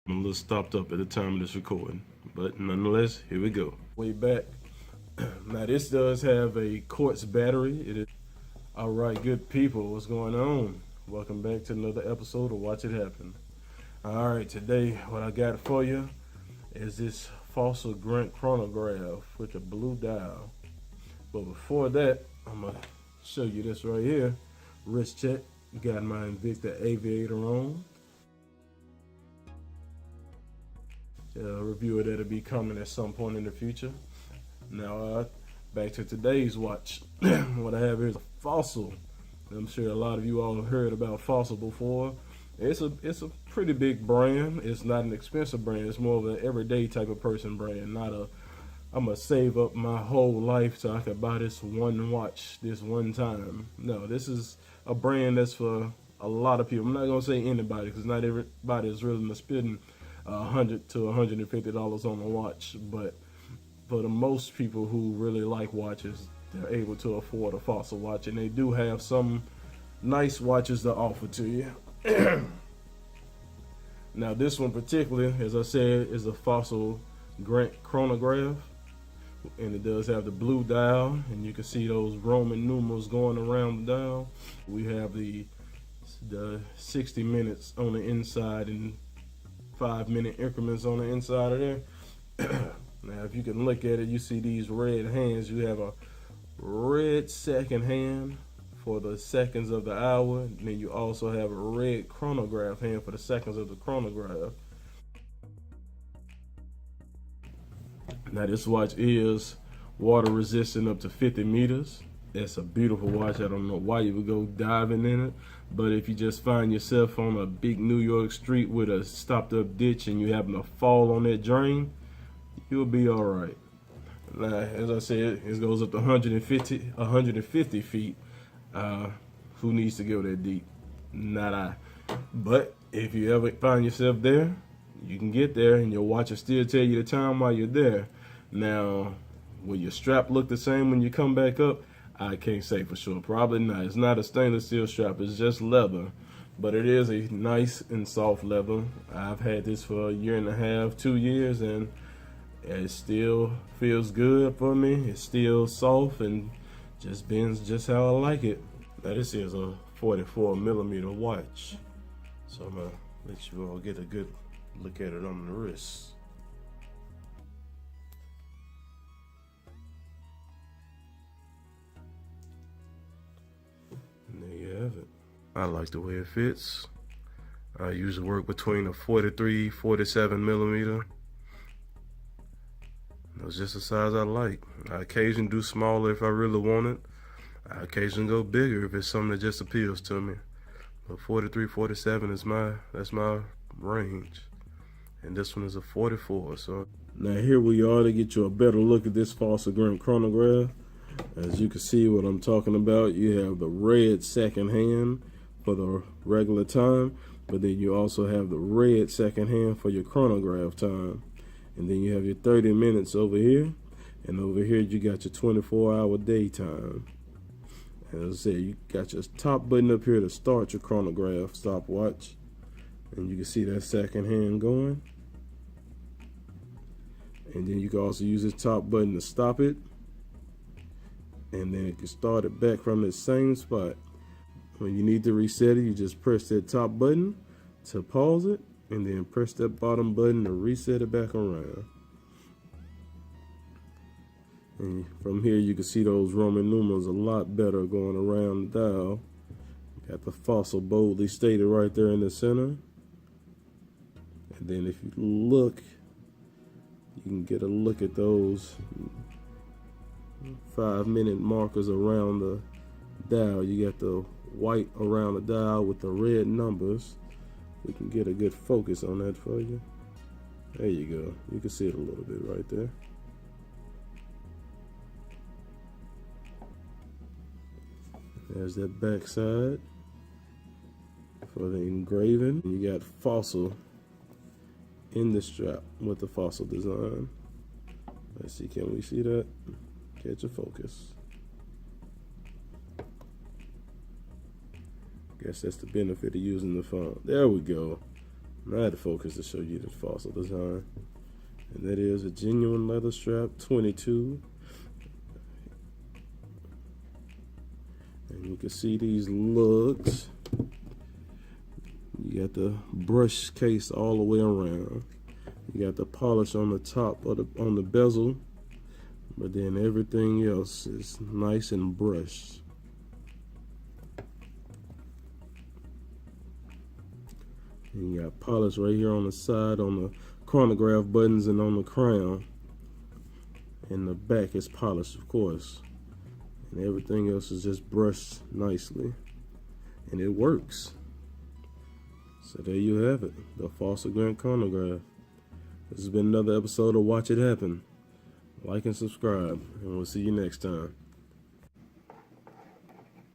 I'm a little stopped up at the time of this recording, but nonetheless, here we go. Way back. Now this does have a quartz battery. It is all right, good people. What's going on? Welcome back to another episode of Watch It Happen. All right, today what I got for you is this Fossil Grant Chronograph with a blue dial. But before that, I'm gonna show you this right here. Wrist check. Got my Invicta Aviator on. Reviewer that'll be coming at some point in the future. Now, back to today's watch. What I have here is a Fossil. I'm sure a lot of you all have heard about Fossil before. It's a pretty big brand. It's not an expensive brand. It's more of an everyday type of person brand. Not a, I'm gonna save up my whole life so I could buy this one watch this one time. No, this is a brand that's for a lot of people. I'm not gonna say anybody because not everybody is really spending $100 to $150 on a watch, but for the most people who really like watches, they're able to afford a Fossil watch, and they do have some nice watches to offer to you. Now this one particularly, as I said, is a Fossil Grant Chronograph, and it does have the blue dial, and you can see those Roman numerals going around the dial. We have the 60 minutes on the inside and 5-minute increments on the inside of there. Now if you can look at it, you see these red hands. You have a red second hand for the seconds of the hour, and then you also have a red chronograph hand for the seconds of the chronograph. Now this watch is water resistant up to 50 meters. It's a beautiful watch. I don't know why you would go diving in it, but if you just find yourself on a big New York street with a stopped up ditch and you happen to fall on that drain, you'll be all right. Now, as I said, it goes up to 150 feet. Who needs to go that deep? Not I. But if you ever find yourself there, you can get there and your watch will still tell you the time while you're there. Now, will your strap look the same when you come back up? I can't say for sure. Probably not. It's not a stainless steel strap. It's just leather. But it is a nice and soft leather. I've had this for a year and a half, 2 years, and it still feels good for me. It's still soft and just bends just how I like it. Now this is a 44 millimeter watch. So I'm gonna let you all get a good look at it on the wrist. And there you have it. I like the way it fits. I usually work between a 43, 47 millimeter. That's just the size I like. I occasionally do smaller if I really want it. I occasionally go bigger if it's something that just appeals to me. But 43, 47 is that's my range. And this one is a 44. So now here we are to get you a better look at this Fossil Grant Chronograph. As you can see what I'm talking about, you have the red second hand for the regular time, but then you also have the red second hand for your chronograph time. And then you have your 30 minutes over here, and over here you got your 24-hour daytime. As I said, you got your top button up here to start your chronograph stopwatch, and you can see that second hand going. And then you can also use this top button to stop it, and then it can start it back from the same spot. When you need to reset it, you just press that top button to pause it, and then press that bottom button to reset it back around. And from here you can see those Roman numerals a lot better going around the dial. Got the Fossil boldly stated right there in the center. And then if you look, you can get a look at those 5-minute markers around the dial. You got the white around the dial with the red numbers. We can get a good focus on that for you. There you go. You can see it a little bit right there. There's that back side for the engraving. You got Fossil in the strap with the Fossil design. Let's see, can we see that? Catch a focus. Guess that's the benefit of using the phone. There we go. I had to focus to show you the Fossil design. And that is a genuine leather strap 22. And you can see these lugs. You got the brush case all the way around. You got the polish on the top of on the bezel, but then everything else is nice and brushed. And you got polish right here on the side on the chronograph buttons and on the crown. And the back is polished, of course. And everything else is just brushed nicely. And it works. So there you have it, the Fossil Grant Chronograph. This has been another episode of Watch It Happen. Like and subscribe, and we'll see you next time.